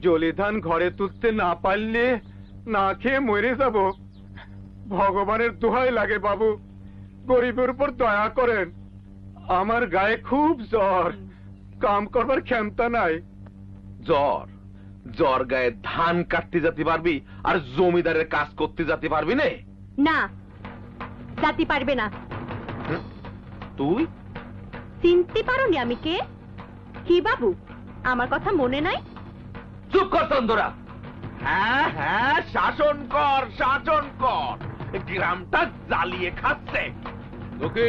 জলিধান ঘরে তুলতে না পারলে না খেয়ে মরে যাব। ভগবানের দোহাই লাগে বাবু, গরিবের উপর দয়া করেন। আমার গায়ে খুব জ্বর, কাম করবার ক্ষমতা নাই। জ্বর জ্বর গায়ে ধান কাটতে যেতে পারবি আর জমিদারের কাজ করতে যেতে পারবি না? না, জাতি পারবে না। তুই চিনতে পারোনি আমি কে? কি বাবু, আমার কথা মনে নাই? চুপ কর চন্দরা। হ্যাঁ হ্যাঁ, শাসন কর শাসন কর, গ্রামটা জ্বালিয়ে খাচ্ছে। তোকে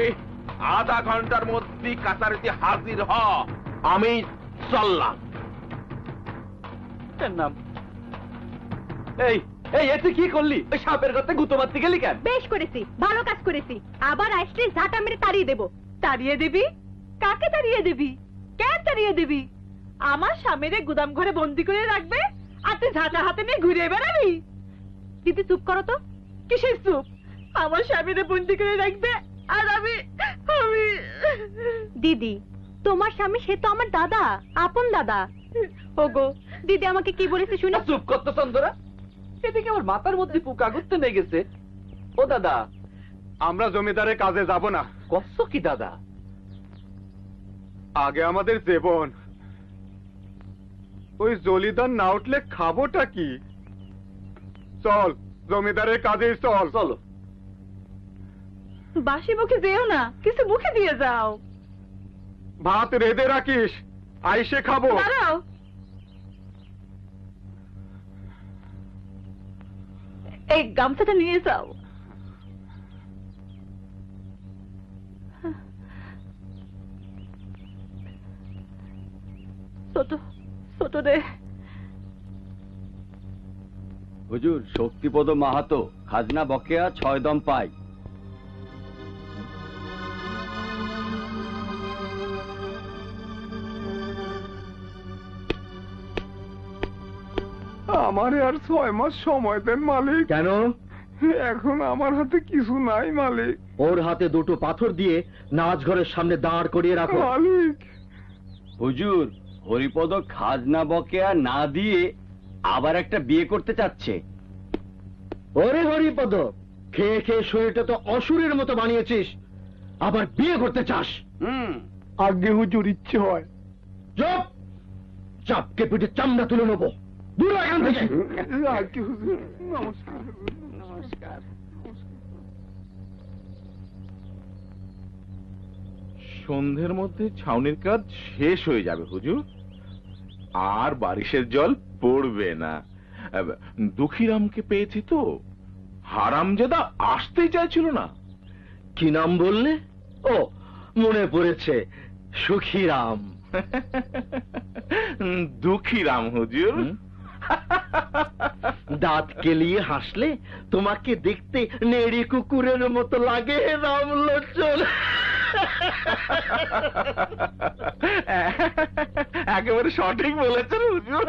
আধা ঘন্টার মধ্যে কাছারিতে হাজির হ, আমি চললাম। নাম এই এই এতে কি করলি? ওই সাপের গর্তে গুঁতো মারতে গেলি কেন? বেশ করেছি, ভালো কাজ করেছি। আবার আসলে ঝাঁটা মেরে তাড়িয়ে দেবো। তাড়িয়ে দিবি? কাকে তাড়িয়ে দিবি? কেন তাড়িয়ে দিবি? আমার স্বামীরে গুদাম ঘরে বন্দি করে রাখবে আর তুই ঝাঁটা হাতে নিয়ে ঘুরে বেড়াবি? দিদি চুপ করো তো। কিসের চুপ? আমার স্বামীরে বন্দি করে রাখবে আর আমি দিদি, তোমার স্বামী সে তো আমার দাদা, আপন দাদা। ওগো দিদি আমাকে কি বলেছে শুনে? চুপ করতো চন্দরা, এদিকে আমার মাথার মধ্যে পোকা ঘুরতে নিয়ে গেছে। ও দাদা, আমরা জমিদারের কাজে যাব না। কষ্ট কি দাদা? আগে আমাদের জীবন, ওই জলিধান না উঠলে খাবোটা কি? চল জমিদারের কাজে চল। চলো। বাসি মুখে যেও না, কিছু মুখে দিয়ে যাও। ভাত রেঁধে রাখিস, আইসে খাবো। দাঁড়াও, এই গামছাটা নিয়ে যাও। ছোট ছোট রে। হুজুর, শক্তিপদ মাহাতো খাজনা বকেয়া 6 দম পাই। আমারে আর 6 মাস সময় দেন মালিক। কেন? এখন আমার হাতে কিছু নাই মালিক। ওর হাতে দুটো পাথর দিয়ে নাচ ঘরের সামনে দাঁড় করিয়ে রাখো। মালিক, হুজুর, হরিপদ খাজনা বকেয়া না দিয়ে আবার একটা বিয়ে করতে চাচ্ছে। ওরে হরিপদ, খেয়ে খেয়ে শরীরটা তো অসুরের মতো বানিয়েছিস, আবার বিয়ে করতে চাস? আগে হুজুর ইচ্ছে হয়। চুপ! চাপকে পিঠে চামড়া তুলে নেবো। দূর হ এখান থেকে। আগে হুজুর, নমস্কার। নমস্কার। সন্ধ্যের মধ্যে ছাউনির কাজ শেষ হয়ে যাবে হুজুর, আর বারিশের জল পড়বে না। দুঃখীরামকে পেয়েছি তো, হারামজাদা আসতেই চাইছিল না। কি নাম বললে? ও, মনে পড়েছে, সুখীরাম। দুঃখীরাম হুজুর। দাঁত কেলিয়ে হাসলে তোমাকে দেখতে নেড়ি কুকুরের মতো লাগে রামলোচন। একেবারে সঠিক বলেছেন হুজুর।